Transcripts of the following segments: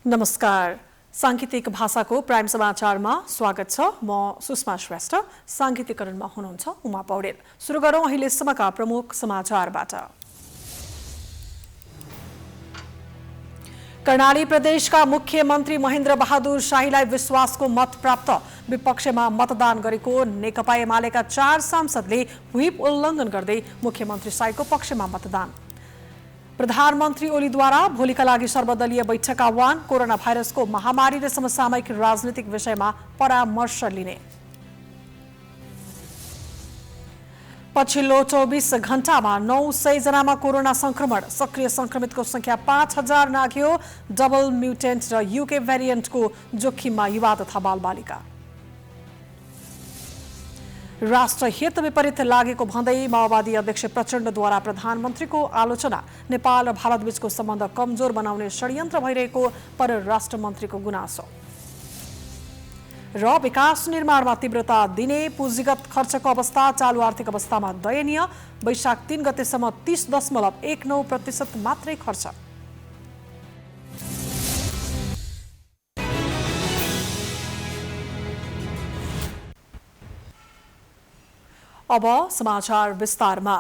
नमस्कार। सांगीतिक भाषाको प्राइम समाचारमा स्वागत छ। म सुषमा श्रेष्ठ। सांगीतिकरणमा हुनुहुन्छ उमा पौडेल। सुरु गरौँ अहिलेसम्मका प्रमुख समाचारबाट। कर्णाली प्रदेशका मुख्यमन्त्री महेन्द्र बहादुर शाहीलाई विश्वासको मत प्राप्त। विपक्षमा मतदान गरेको नेकपा एमालेका 4 सांसदले व्हिप उल्लङ्घन गर्दै मुख्यमन्त्री शाहीको पक्षमा मतदान। प्रधानमन्त्री ओलीद्वारा भोलिका लागि सर्वदलीय बैठक आह्वान। कोरोना भाइरसको महामारी र समसामयिक राजनीतिक विषयमा परामर्श लिने। पछिल्लो 24 घण्टामा 900 जनामा कोरोना संक्रमण। सक्रिय संक्रमितको संख्या 5000 नाघ्यो। डबल म्युटेन्ट र युके भेरिएन्टको जोखिममा युवा तथा बालबालिका। राष्ट्रहित विपरीत लागेको भन्दै माओवादी अध्यक्ष प्रचण्डद्वारा प्रधानमन्त्रीको आलोचना। नेपाल र भारतबीचको सम्बन्ध कमजोर बनाउने षड्यन्त्र भइरहेको परराष्ट्र मन्त्रीको गुनासो। र विकास निर्माणमा तीव्रता दिने पुँजीगत खर्चको अवस्था चालु आर्थिक अवस्थामा दयनीय। वैशाख 3 गतेसम्म 30.19% मात्रै खर्च। अब समाचार विस्तारमा।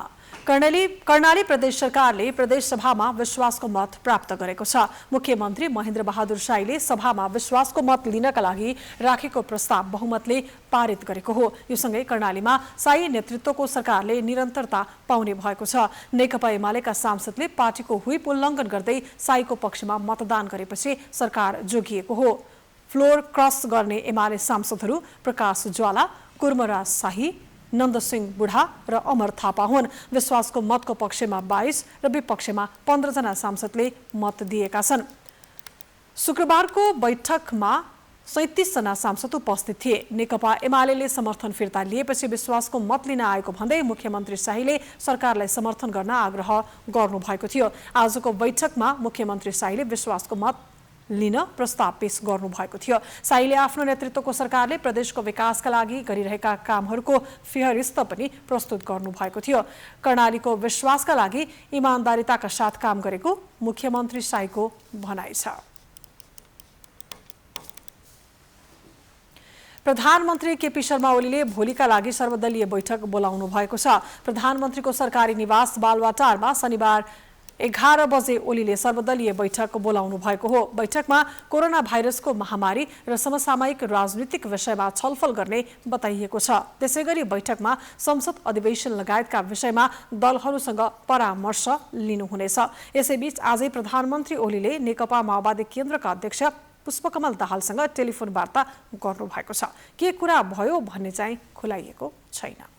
कर्णाली प्रदेश सरकारले प्रदेश सभामा विश्वासको मत प्राप्त गरेको छ। मुख्यमन्त्री महेन्द्र बहादुर शाहीले सभामा विश्वासको मत लिनका लागि राखेको प्रस्ताव बहुमतले पारित गरेको हो। यो सँगै कर्णालीमा शाही नेतृत्वको सरकारले निरन्तरता पाउने भएको छ। नेकपा एमालेका सांसदले पार्टीको व्हिप उल्लङ्घन गर्दै शाहीको पक्षमा मतदान गरेपछि सरकार जोगिएको हो। फ्लोर क्रस गर्ने एमाले सांसदहरू प्रकाश ज्वाला, कुर्मराज शाही, नन्दसिंह बुढा र अमर थापा हुन्। विश्वासको मतको पक्षमा 22 र विपक्षमा 15 जना सांसदले मत दिएका छन्। शुक्रबारको बैठकमा 37 जना सांसद उपस्थित थिए। नेकपा एमालेले समर्थन फिर्ता लिएपछि विश्वासको मत लिन आएको भन्दै मुख्यमन्त्री शाहीले सरकारलाई समर्थन गर्न आग्रह गर्नुभएको थियो। आजको बैठकमा मुख्यमन्त्री शाहीले विश्वासको मत लिन प्रस्ताव पेश गर्नुभएको थियो। शाहीले आफ्नो नेतृत्वको सरकारले प्रदेशको विकासका लागि गरिरहेका कामहरूको फेहरिस्त पनि प्रस्तुत गर्नुभएको थियो। कर्णालीको विश्वासका लागि इमानदारिताका साथ काम गरेको मुख्यमन्त्री शाहीको भनाइ छ। प्रधानमन्त्री केपी शर्मा ओलीले भोलिका लागि सर्वदलीय बैठक बोलाउनु भएको छ। प्रधानमन्त्रीको सरकारी निवास बालुवाटारमा शनिबार 11 बजे ओलीले सर्वदलीय बैठक बोलाउनु भएको हो। बैठकमा कोरोना भाइरसको महामारी र समसामयिक राजनीतिक विषयमा छलफल गर्ने बताइएको छ। त्यसैगरी बैठकमा संसद अधिवेशन लगायतका विषयमा दलहरूसँग परामर्श लिनुहुनेछ। यसैबीच आजै प्रधानमन्त्री ओलीले नेकपा माओवादी केन्द्रका अध्यक्ष पुष्पकमल दाहालसँग टेलिफोन वार्ता गर्नुभएको छ। के कुरा भयो भन्ने चाहिँ खुलाइएको छैन।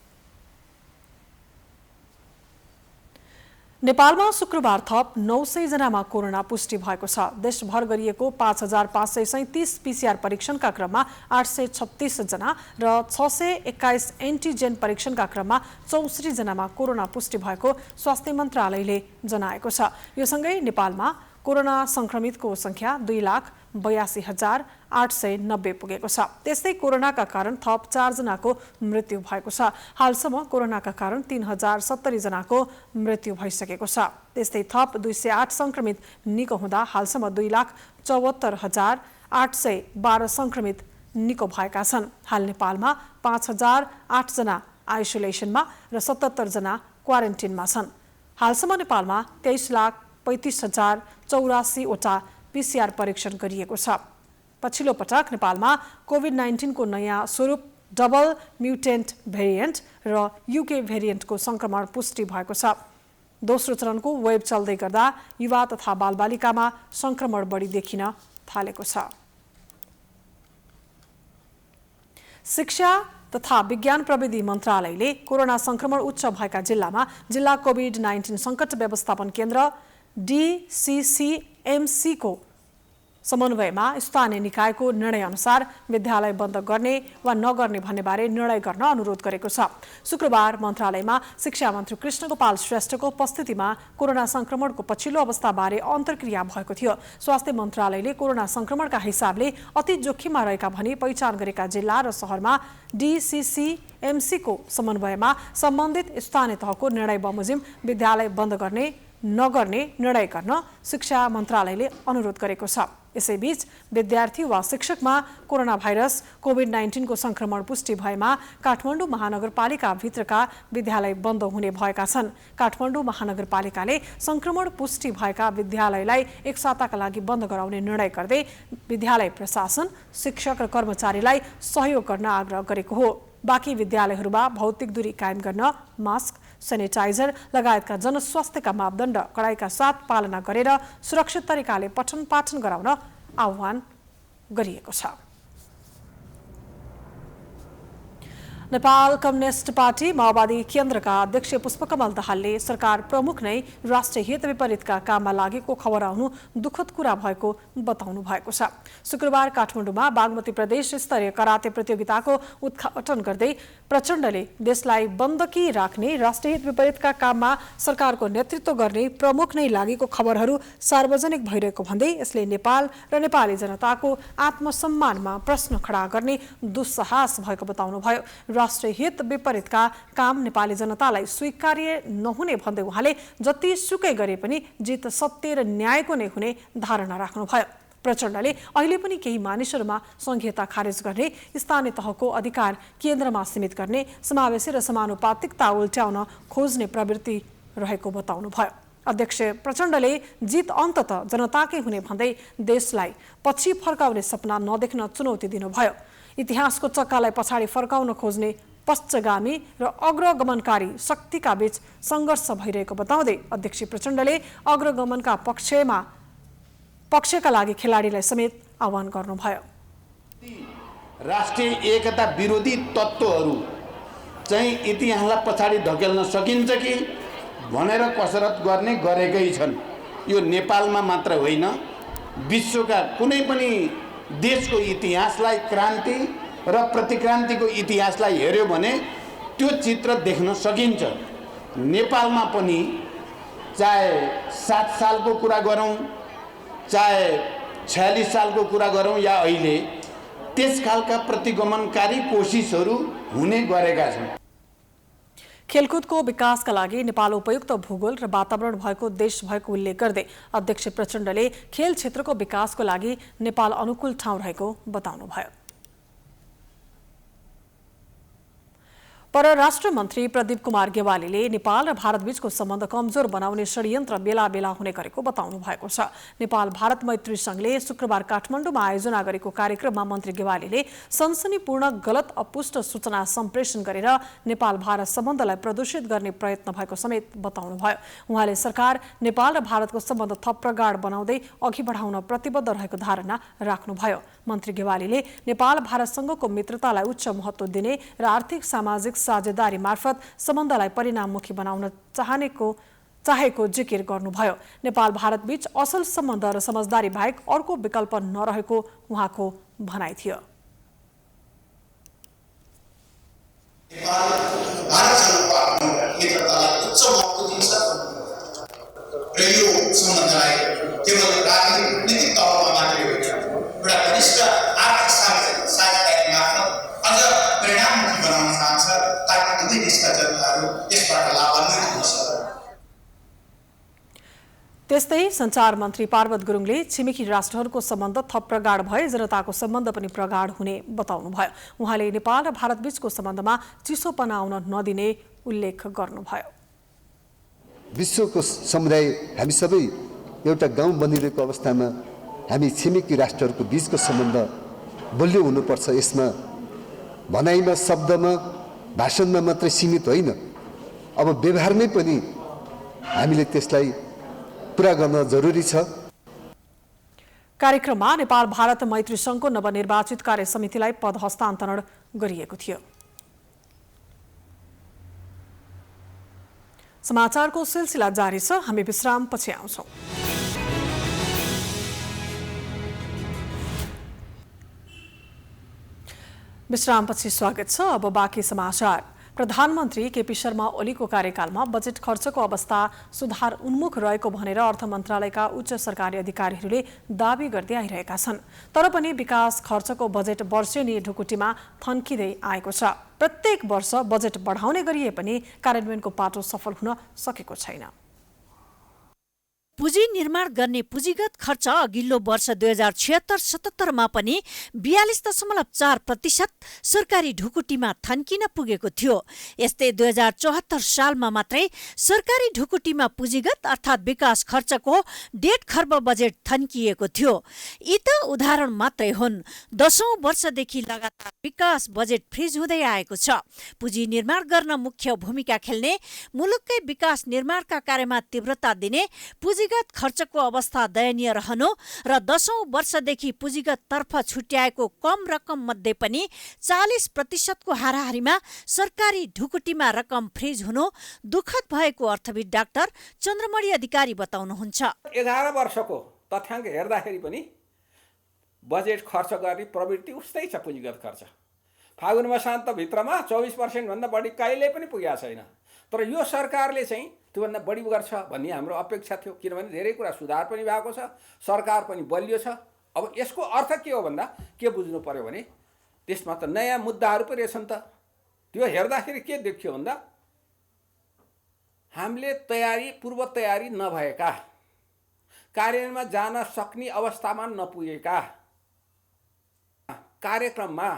नेपालमा शुक्रबार थप 900 जनामा कोरोना पुष्टि भएको छ। देशभर गरिएको 5537 पीसीआर परीक्षणका क्रममा 836 जना र 621 एन्टिजेन परीक्षणका क्रममा 64 जनामा कोरोना पुष्टि भएको स्वास्थ्य मन्त्रालयले जनाएको छ। यो सँगै नेपालमा कोरोना संक्रमितको संख्या 2,82,890 पुगेको छ। त्यस्तै कोरोनाका कारण थप 4 जनाको मृत्यु भएको छ। हालसम्म कोरोनाका कारण 3070 जनाको मृत्यु भइसकेको छ। त्यस्तै थप 208 संक्रमित निको हुँदा हालसम्म 2,74,812 संक्रमित निको भएका छन्। हाल नेपालमा 5008 जना आइसोलेसनमा र 77 जना क्वारेन्टिनमा छन्। हालसम्म नेपालमा 23,35,084 वटा पीसीआर परीक्षण गरिएको छ। पछिल्लो पटक नेपालमा कोभिड-19 को नयाँ स्वरूप डबल म्युटेन्ट भेरिएन्ट र युके भेरिएन्टको संक्रमण पुष्टि भएको छ। दोस्रो चरणको वेब चल्दै गर्दा युवा तथा बालबालिकामा संक्रमण बढी देखिन थालेको छ। शिक्षा तथा विज्ञान प्रविधि मन्त्रालयले कोरोना संक्रमण उच्च भएका जिल्लामा जिल्ला कोभिड-19 संकट व्यवस्थापन केन्द्र DCCMC को समन्वयमा स्थानीय निकायको निर्णय अनुसार विद्यालय बन्द गर्ने वा नगर्ने भन्ने बारे निर्णय गर्न अनुरोध गरेको छ। शुक्रबार मन्त्रालयमा शिक्षा मन्त्री कृष्णगोपाल श्रेष्ठको उपस्थितिमा कोरोना संक्रमणको पछिल्लो अवस्थाबारे अन्तर्क्रिया भएको थियो। स्वास्थ्य मन्त्रालयले कोरोना संक्रमणका हिसाबले अति जोखिममा रहेका भनी पहिचान गरेका जिल्ला र शहरमा DCCMC को समन्वयमा सम्बन्धित स्थानीय तहको निर्णय बमोजिम विद्यालय बन्द गर्ने नगर्ने निर्णय गर्न शिक्षा मन्त्रालयले अनुरोध गरेको छ। यसैबीच विद्यार्थी वा शिक्षकमा कोरोना भाइरस कोभिड-19 को संक्रमण पुष्टि भएमा काठमाडौँ महानगरपालिका भित्रका विद्यालय बन्द हुने भएका छन्। काठमाडौँ महानगरपालिकाले संक्रमण पुष्टि भएका विद्यालयलाई एक साताका लागि बन्द गराउने निर्णय गर्दै विद्यालय प्रशासन, शिक्षक र कर्मचारीलाई सहयोग गर्न आग्रह गरेको हो। बाँकी विद्यालयहरूमा भौतिक दूरी कायम गर्न मास्क, सेनिटाइजर लगायतका जनस्वास्थ्यका मापदण्ड कडाइका साथ पालना गरेर सुरक्षित तरिकाले पठन पाठन गराउन आह्वान गरिएको छ। नेपाल कम्युनिस्ट पार्टी माओवादी केन्द्रका अध्यक्ष पुष्पकमल दाहालले सरकार प्रमुख नै राष्ट्रिय हित विपरीतका काममा लागेको खबर आउनु दुःखद कुरा भएको बताउनु भएको छ। शुक्रबार काठमाडौँमा बागमती प्रदेश स्तरीय कराते प्रतियोगिताको उद्घाटन गर्दै प्रचण्डले देशलाई बन्दकी राख्ने राष्ट्रिय हित विपरीतका काममा सरकारको नेतृत्व गर्ने प्रमुख नै लागेको खबरहरू सार्वजनिक भइरहेको भन्दै यसले नेपाल र नेपाली जनताको आत्मसम्मानमा प्रश्न खडा गर्ने दुस्साहस भएको बताउनुभयो। राष्ट्रिय हित विपरीतका काम नेपाली जनतालाई स्वीकार्य नहुने भन्दै उहाँले जति सुकै गरे पनि जित सत्य र न्यायको नै हुने धारणा राख्नुभयो। प्रचण्डले अहिले पनि केही मानिसहरूमा संहिता खारेज गर्ने, स्थानीय तहको अधिकार केन्द्रमा सीमित गर्ने, समावेशी र समानुपातिकता उल्ट्याउन खोज्ने प्रवृत्ति रहेको बताउनुभयो। अध्यक्ष प्रचण्डले जित अन्ततः जनताकै हुने भन्दै देशलाई पछि फर्काउने सपना नदेख्न चुनौती दिनुभयो। इतिहासको चक्कालाई पछाडि फर्काउन खोज्ने पश्चगामी र अग्रगमनकारी शक्तिका बीच सङ्घर्ष भइरहेको बताउँदै अध्यक्ष प्रचण्डले अग्रगमनका पक्षका लागि खेलाडीलाई समेत आह्वान गर्नुभयो। राष्ट्रिय एकता विरोधी तत्त्वहरू चाहिँ इतिहासलाई पछाडि धकेल्न सकिन्छ कि भनेर कसरत गरेकै छन्। यो नेपालमा मात्र होइन, विश्वका कुनै पनि देशको इतिहासलाई, क्रान्ति र प्रतिक्रान्तिको इतिहासलाई हेर्यो भने त्यो चित्र देख्न सकिन्छ। नेपालमा पनि चाहे 7 सालको कुरा गरौँ, चाहे 46 सालको कुरा गरौँ या अहिले, त्यस खालका प्रतिगमनकारी कोसिसहरू हुने गरेका छन्। खेलकुदको विकासका लागि नेपाल उपयुक्त भूगोल र वातावरण भएको देश भएको उल्लेख गर्दै अध्यक्ष प्रचण्डले खेल क्षेत्रको विकासको लागि नेपाल अनुकूल ठाउँ रहेको बताउनुभयो। परराष्ट्र मन्त्री प्रदीप कुमार गेवालीले नेपाल र भारत बीचको सम्बन्ध कमजोर बनाउने षड्यन्त्र बेला बेला हुने गरेको बताउनु भएको छ। नेपाल भारत मैत्री संघले शुक्रबार काठमाडौँमा आयोजना गरेको कार्यक्रममा मन्त्री गेवालीले सनसनीपूर्ण गलत अपुष्ट सूचना सम्प्रेषण गरेर नेपाल भारत सम्बन्धलाई प्रदूषित गर्ने प्रयत्न भएको समेत बताउनुभयो। उहाँले सरकार नेपाल र भारतको सम्बन्ध थप प्रगाढ बनाउँदै अघि बढाउन प्रतिबद्ध रहेको धारणा राख्नुभयो। मन्त्री गेवालीले नेपाल भारतसँगको मित्रतालाई उच्च महत्त्व दिने र आर्थिक सामाजिक साझेदारी मार्फत सम्बन्धलाई परिणाममुखी बनाउन चाहेको जिकिर गर्नुभयो। नेपाल भारत बीच असल सम्बन्ध र समझदारी बाहेक अर्को विकल्प नरहेको उहाँको भनाइ थियो। त्यस्तै सञ्चार मन्त्री पार्वत गुरुङले छिमेकी राष्ट्रहरूको सम्बन्ध थप प्रगाढ भए जनताको सम्बन्ध पनि प्रगाढ हुने बताउनुभयो। उहाँले नेपाल र भारत बीचको सम्बन्धमा चिसोपना आउन नदिने उल्लेख गर्नुभयो। विश्वको समुदाय हामी सबै एउटा गाउँ बनिरहेको अवस्थामा हामी छिमेकी राष्ट्रहरूको बीचको सम्बन्ध बलियो हुनुपर्छ। यसमा भनाइमा, शब्दमा, भाषणमा मात्रै सीमित होइन, अब व्यवहारमै पनि हामीले त्यसलाई पूरा गर्न जरुरी छ। कार्यक्रममा नेपाल भारत मैत्री संघको नवनिर्वाचित कार्य समितिलाई पद हस्तान्तरण गरिएको थियो। समाचारको सिलसिला जारी छ, हामी विश्राम पछि आउँछौं। विश्रामपछि स्वागत छ। अब बाँकी समाचार। प्रधानमन्त्री केपी शर्मा ओलीको कार्यकालमा बजेट खर्चको अवस्था सुधार उन्मुख रहेको भनेर अर्थ मन्त्रालयका उच्च सरकारी अधिकारीहरूले दावी गर्दै आइरहेका छन्। तर पनि विकास खर्चको बजेट वर्षेनी ढुकुटीमा थन्किँदै आएको छ। प्रत्येक वर्ष बजेट बढाउने गरिए पनि कार्यान्वयनको पाटो सफल हुन सकेको छैन। पुँजी निर्माण गर्ने पुँजीगत खर्च अघिल्लो वर्ष 2076-77 पनि 42.4% सरकारी ढुकुटीमा थन्किन पुगेको थियो। यस्तै 2074 सालमा मात्रै सरकारी ढुकुटीमा पुँजीगत अर्थात् विकास खर्चको 1.5 खर्ब बजेट थन्किएको थियो। यी त उदाहरण मात्रै हुन्। 10औं वर्षदेखि लगातार विकास बजेट फ्रिज हुँदै आएको छ। पुँजी निर्माण गर्न मुख्य भूमिका खेल्ने, मुलुककै विकास निर्माणका कार्यमा तीव्रता दिने पुँजीगत खर्चको अवस्था दयनीय रहनु र 10औं वर्षदेखि पुँजीगत तर्फ छुट्याएको कम रकम मध्ये पनि 40% को हाराहारीमा सरकारी ढुकुटीमा रकम फ्रिज हुनु दुःखद भएको अर्थविद डाक्टर चन्द्रमणि अधिकारी बताउनुहुन्छ। 11 वर्षको तथ्याङ्क हेर्दाखेरि पनि बजेट खर्च गर्ने प्रवृत्ति उस्तै छ। पुँजीगत खर्च फागुन मसान्तभित्रमा 24% भन्दा बढी कहिल्यै पनि पुगेको छैन। तर यो सरकारले चाहिँ त्योभन्दा बढी गर्छ भन्ने हाम्रो अपेक्षा थियो, किनभने धेरै कुरा सुधार पनि भएको छ, सरकार पनि बलियो छ। अब यसको अर्थ के हो भन्दा के बुझ्नु पर्यो भने त्यसमा त नयाँ मुद्दाहरू पनि रहेछन् त। त्यो हेर्दाखेरि के देखियो भन्दा हामीले पूर्व तयारी नभएका, कार्यान्वयनमा जान सक्ने अवस्थामा नपुगेका कार्यक्रममा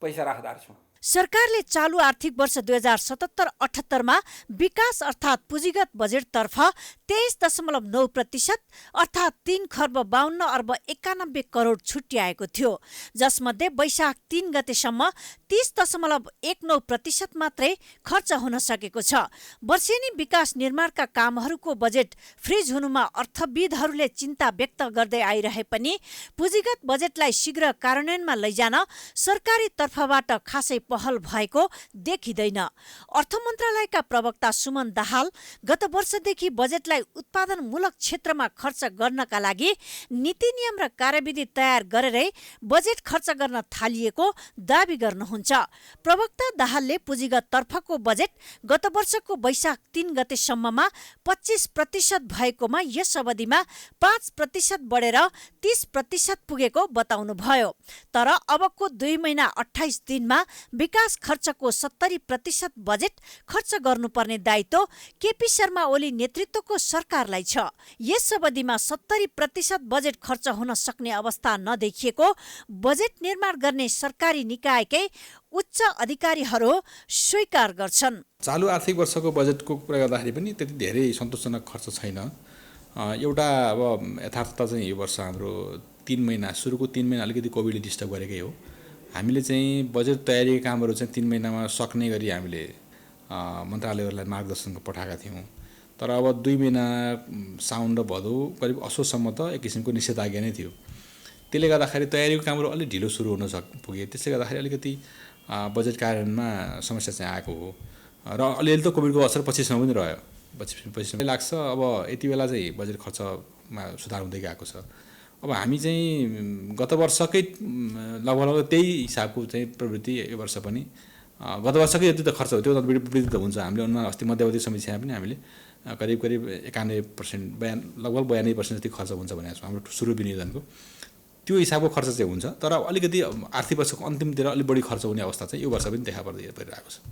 पैसा राख्दा छौँ। सरकारले चालु आर्थिक वर्ष 2077-78 मा विकास अर्थात् पुँजीगत बजेटतर्फ 23.9% अर्थात् 3 खर्ब 52 अर्ब 91 करोड छुट्याएको थियो, जसमध्ये वैशाख 3 गतेसम्म 30.19% मात्रै खर्च हुन सकेको छ। वर्षेनी विकास निर्माणका कामहरूको बजेट फ्रिज हुनुमा अर्थविदहरूले चिन्ता व्यक्त गर्दै आइरहे पनि पुँजीगत बजेटलाई शीघ्र कार्यान्वयनमा लैजान सरकारी तर्फबाट खासै पहल भएको देखिँदैन। अर्थ मन्त्रालयका प्रवक्ता सुमन दाहाल गत वर्षदेखि बजेटलाई उत्पादनमूलक क्षेत्रमा खर्च गर्नका लागि नीति नियम र कार्यविधि तयार गरेरै बजेट खर्च गर्न थालिएको दावी गर्नुहुन्छ। प्रवक्ता दाहालले पुँजीगत तर्फको बजेट गत वर्षको वैशाख 3 गतेसम्ममा 25% भएकोमा यस अवधिमा 5% बढेर 30% पुगेको बताउनुभयो। तर अबको 2 महिना 28 दिनमा विकास खर्चको 70% बजेट खर्च गर्नुपर्ने दायित्व केपी शर्मा ओली नेतृत्वको सरकारलाई छ। यस अवधिमा 70% बजेट खर्च हुन सक्ने अवस्था नदेखिएको बजेट निर्माण गर्ने सरकारी निकायकै उच्च अधिकारीहरू स्वीकार गर्छन्। चालु आर्थिक वर्षको बजेटको कुरा गर्दाखेरि पनि त्यति धेरै सन्तोषजनक खर्च छैन। एउटा अब यथार्थता चाहिँ यो वर्ष हाम्रो 3 महिना सुरुको 3 महिना अलिकति कोभिडले डिस्टर्ब गरेकै हो। हामीले चाहिँ बजेट तयारीका कामहरू चाहिँ 3 महिनामा सक्ने गरी हामीले मन्त्रालयहरूलाई मार्गदर्शन पठाएका थियौँ। तर अब 2 महिना साउन र भदौ करिब असोजसम्म त एक किसिमको निषेधाज्ञा नै थियो। त्यसले गर्दाखेरि तयारीको कामहरू अलिक ढिलो सुरु हुन पुगे। त्यसले गर्दाखेरि अलिकति बजेट कार्यान्वयनमा समस्या चाहिँ आएको हो र अलिअलि त कोभिडको असर पछिसम्म पनि रह्यो। पछि लाग्छ अब यति बेला चाहिँ बजेट खर्चमा सुधार हुँदै गएको छ। अब हामी चाहिँ गत वर्षकै लगभग त्यही हिसाबको चाहिँ प्रवृत्ति यो वर्ष पनि गत वर्षकै जति त खर्च हो त्यो वृद्धि त हुन्छ। हामीले अनुमान अस्ति मध्यावधि समीक्षामा पनि हामीले करिब 91% लगभग 92% जति खर्च हुन्छ भनेको छौँ हाम्रो सुरु विनियोजनको। त्यो हिसाबको खर्च चाहिँ हुन्छ, तर अलिकति आर्थिक वर्षको अन्तिमतिर अलिक बढी खर्च हुने अवस्था चाहिँ यो वर्ष पनि देखा परिरहेको छ।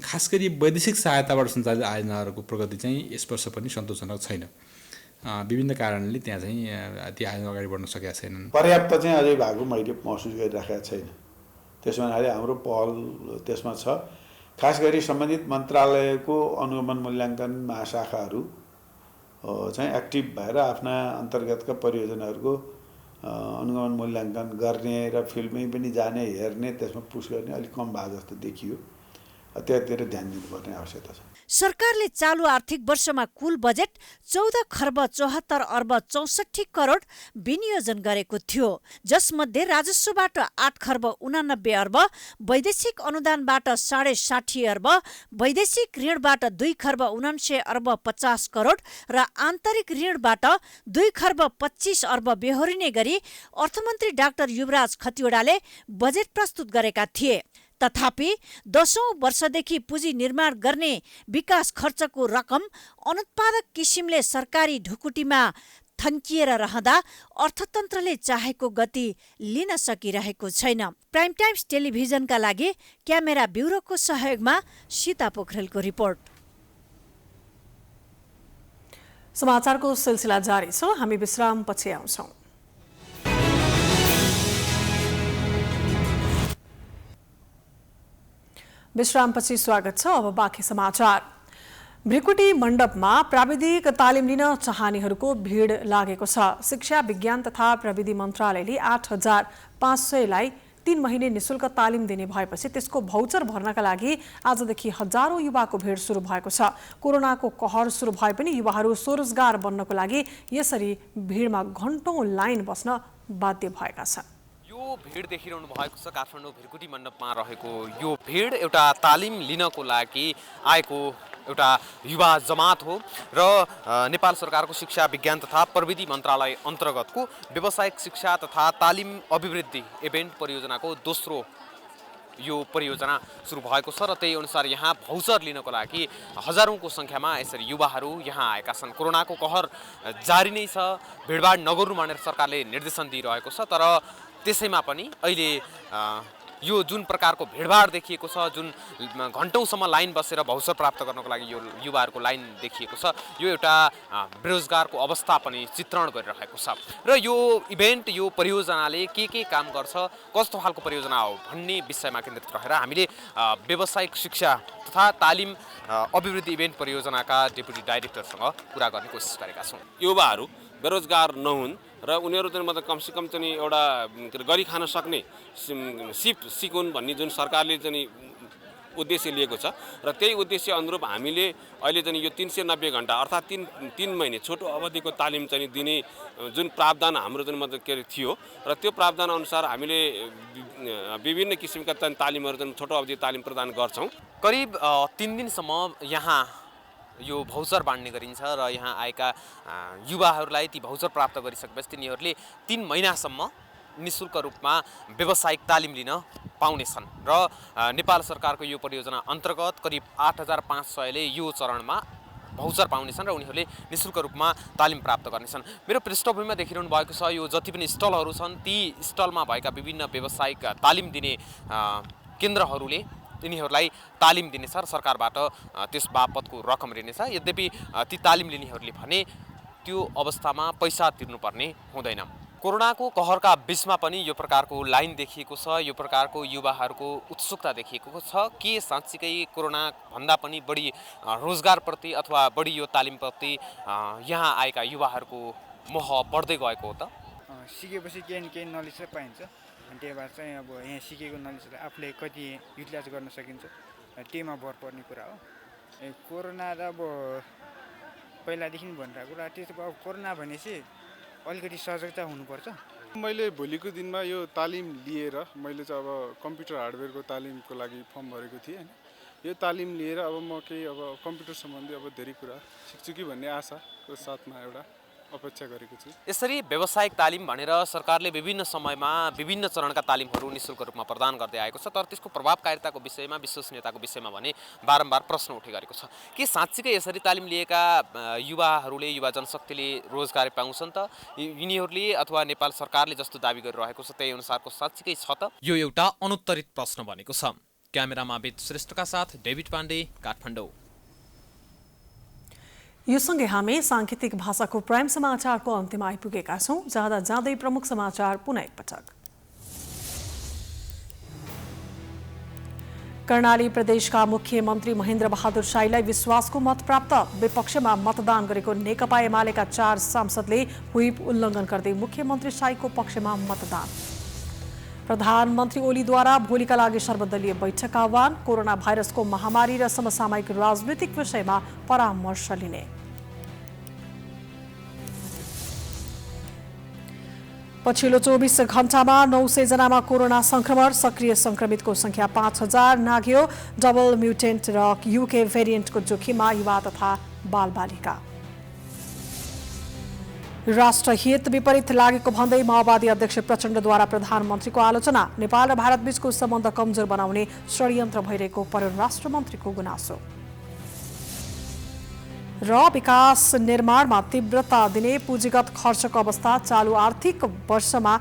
खास गरी वैदेशिक सहायताबाट सञ्चालित आयोजनाहरूको प्रगति चाहिँ यस वर्ष पनि सन्तोषजनक छैन। विभिन्न कारणले त्यहाँ चाहिँ ती आयोजना अगाडि बढ्न सकेका छैनन्। पर्याप्त चाहिँ अझै भएको मैले महसुस गरिराखेको छैन। त्यसमा हाम्रो पहल त्यसमा छ। खास गरी सम्बन्धित मन्त्रालयको अनुगमन मूल्याङ्कन महाशाखाहरू चाहिँ एक्टिभ भएर आफ्ना अन्तर्गतका परियोजनाहरूको अनुगमन मूल्याङ्कन गर्ने र फिल्डमै पनि जाने, हेर्ने, त्यसमा पुस गर्ने अलिक कम भएको जस्तो देखियो। त्यतिर ध्यान दिनुपर्ने आवश्यकता छ। सरकारले चालु आर्थिक वर्षमा कुल बजेट 14 खर्ब 74 अर्ब 64 करोड विनियोजन गरेको थियो, जसमध्ये राजस्वबाट 8 खर्ब 89 अर्ब, वैदेशिक अनुदानबाट 60.5 अर्ब, वैदेशिक ऋणबाट 2 खर्ब 79 अर्ब 50 करोड र आन्तरिक ऋणबाट 2 खर्ब 25 अर्ब बेहोरिने गरी अर्थमन्त्री डाक्टर युवराज खतिवडाले बजेट प्रस्तुत गरेका थिए। तथापि 10औं वर्षदेखि पुँजी निर्माण गर्ने विकास खर्चको रकम अनुत्पादक किसिमले सरकारी ढुकुटीमा थन्किएर रहँदा अर्थतन्त्रले चाहेको गति लिन सकिरहेको छैन। प्राइम टाइम्स टेलिभिजनका लागि क्यामेरा ब्युरोको सहयोगमा सीता पोखरेलको रिपोर्ट। समाचारको सिलसिला जारी छ, हामी विश्रामपछि आउँछौं। विश्रामपछि स्वागत छ। अब बाँकी समाचार। भृकुटी मण्डपमा प्राविधिक तालिम लिन चाहनेहरूको भिड लागेको छ। शिक्षा विज्ञान तथा प्रविधि मन्त्रालयले 8,500लाई 3 महिने निशुल्क तालिम दिने भएपछि त्यसको भौचर भर्नका लागि आजदेखि हजारौं युवाको भिड सुरु भएको छ। कोरोनाको कहर सुरु भए पनि युवाहरू स्वरोजगार बन्नको लागि यसरी भिडमा घण्टौं लाइन बस्न बाध्य भएका छन्। यो भिड देखिरहनु भएको छ काठमाडौँ भृकुटी मण्डपमा रहेको यो भिड एउटा तालिम लिनको लागि आएको एउटा युवा जमात हो र नेपाल सरकारको शिक्षा विज्ञान तथा प्रविधि मन्त्रालय अन्तर्गतको व्यावसायिक शिक्षा तथा तालिम अभिवृद्धि इभेन्ट परियोजनाको दोस्रो यो परियोजना सुरु भएको छ र त्यही अनुसार यहाँ भौचर लिनको लागि हजारौंको संख्यामा यसरी युवाहरू यहाँ आएका छन्। कोरोनाको कहर जारी नै छ, भिडभाड नगर्नु भनेर सरकारले निर्देशन दिइरहेको छ, तर त्यसैमा पनि अहिले यो जुन प्रकारको भिडभाड देखिएको छ, जुन घण्टौंसम्म लाइन बसेर भौचर प्राप्त गर्नको लागि यो युवाहरूको लाइन देखिएको छ, यो एउटा बेरोजगारको अवस्था पनि चित्रण गरिरहेको छ। र यो इभेन्ट, यो परियोजनाले के काम गर्छ, कस्तो खालको परियोजना हो भन्ने विषयमा केन्द्रित रहेर हामीले व्यावसायिक शिक्षा तथा तालिम अभिवृद्धि इभेन्ट परियोजनाका डेपुटी डाइरेक्टरसँग कुरा गर्ने कोसिस गरेका छौँ। युवाहरू बेरोजगार नहुन् र उनीहरू चाहिँ मतलब कमसेकम चाहिँ एउटा गरी खान सक्ने सिप सिकुन् भन्ने जुन सरकारले चाहिँ उद्देश्य लिएको छ र त्यही उद्देश्य अनुरूप हामीले अहिले चाहिँ यो 390 घण्टा अर्थात् तीन महिने छोटो अवधिको तालिम चाहिँ दिने जुन प्रावधान हाम्रो चाहिँ मतलब के थियो र त्यो प्रावधान अनुसार हामीले विभिन्न किसिमका तालिमहरू चाहिँ छोटो अवधि तालिम प्रदान गर्छौँ। करिब 3 दिनसम्म यहाँ यो भौचर बाँड्ने गरिन्छ र यहाँ आएका युवाहरूलाई ती भौचर प्राप्त गरिसकेपछि तिनीहरूले 3 महिनासम्म निशुल्क रूपमा व्यावसायिक तालिम लिन पाउनेछन् र नेपाल सरकारको यो परियोजना अन्तर्गत करिब 8,500ले यो चरणमा भौचर पाउनेछन् र उनीहरूले निशुल्क रूपमा तालिम प्राप्त गर्नेछन्। मेरो पृष्ठभूमिमा देखिरहनु भएको छ यो जति पनि स्टलहरू छन् ती स्टलमा भएका विभिन्न व्यावसायिक तालिम दिने केन्द्रहरूले यिनीहरूलाई तालिम दिनेछ र सरकारबाट त्यस बापतको रकम लिनेछ। यद्यपि ती तालिम लिनेहरूले भने त्यो अवस्थामा पैसा तिर्नुपर्ने हुँदैन। कोरोनाको कहरका बीचमा पनि यो प्रकारको लाइन देखिएको छ, यो प्रकारको युवाहरूको उत्सुकता देखिएको छ के साँच्चीकै कोरोना भन्दा पनि बढी रोजगारप्रति अथवा बढी यो तालिमप्रति यहाँ आएका युवाहरूको मोह बढ्दै गएको हो त? सिकेपछि केही न केही नलेज चाहिँ पाइन्छ, त्यही भएर चाहिँ अब यहाँ सिकेको नलेजलाई आफूले कति युटिलाइज गर्न सकिन्छ त्यहीमा भर पर्ने कुरा हो। कोरोना र अब पहिलादेखि भनिरहेको कुरा त्यो अब कोरोना भनेपछि अलिकति सजगता हुनुपर्छ। मैले भोलिको दिनमा यो तालिम लिएर मैले चाहिँ अब कम्प्युटर हार्डवेयरको तालिमको लागि फर्म भरेको थिएँ हैन। यो तालिम लिएर अब म केही अब कम्प्युटर सम्बन्धी अब धेरै कुरा सिक्छु कि भन्ने आशाको साथमा एउटा अपेक्षा गरेको छु। यसरी व्यावसायिक तालिम भनेर सरकारले विभिन्न समयमा विभिन्न चरणका तालिमहरू निशुल्क रूपमा प्रदान गर्दै आएको छ, तर त्यसको प्रभावकारिताको विषयमा विश्वसनीयताको विषयमा भने बारम्बार प्रश्न उठे गरेको छ। के साँच्चीकै यसरी तालिम लिएका युवाहरूले, युवा जनशक्तिले रोजगार पाउँछन् त? यिनीहरूले अथवा नेपाल सरकारले जस्तो दाबी गरिरहेको छ त्यही अनुसारको साँच्चीकै छ त? यो एउटा अनुत्तरित प्रश्न बनेको छ। क्यामेरामा वेद श्रेष्ठका साथ डेभिड पाण्डे, काठमाडौँ। यो सँगै हामी सांकेतिक भाषाको प्राइम समाचारको अन्त्यमा आइपुगेका छौं। जाँदा जाँदै प्रमुख समाचार पुनः एकपटक। कर्णाली प्रदेशका मुख्यमन्त्री महेन्द्र बहादुर शाहीलाई विश्वासको मत प्राप्त। विपक्षमा मतदान गरेको नेकपा एमालेका 4 सांसदले व्हिप उल्लङ्घन गर्दै मुख्यमन्त्री शाहीको पक्षमा मतदान। प्रधानमन्त्री ओलीद्वारा भोलिका लागि सर्वदलीय बैठक आह्वान। कोरोना भाइरसको महामारी र समसामयिक राजनीतिक विषयमा परामर्श लिने। पछिल्लो 24 घण्टामा 900 जनामा कोरोना संक्रमण। सक्रिय संक्रमितको संख्या 5000 नाग्यो। डबल म्युटेन्ट र युके भेरिएन्टको जोखिममा युवा तथा बालबालिका। राष्ट्रहित विपरीत लागेको भन्दै माओवादी अध्यक्ष प्रचण्डद्वारा प्रधानमन्त्रीको आलोचना। नेपाल र भारत बीचको सम्बन्ध कमजोर बनाउने षड्यन्त्र भइरहेको परराष्ट्र मन्त्रीको गुनासो। र विकास निर्माणमा तीव्रता दिने पुँजीगत खर्चको अवस्था। चालु आर्थिक वर्षमा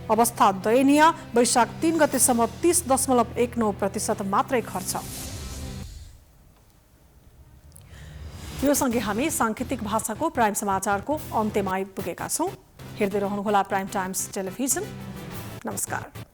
अवस्था दयनीय। वैशाख 3 गतेसम्म 30.19% मात्रै खर्च। यो सँगै हामी सांकेतिक भाषाको प्राइम समाचारको अन्त्यमा आइपुगेका छौं। हेर्दै रहनुहोला प्राइम टाइम्स टेलिभिजन। नमस्कार।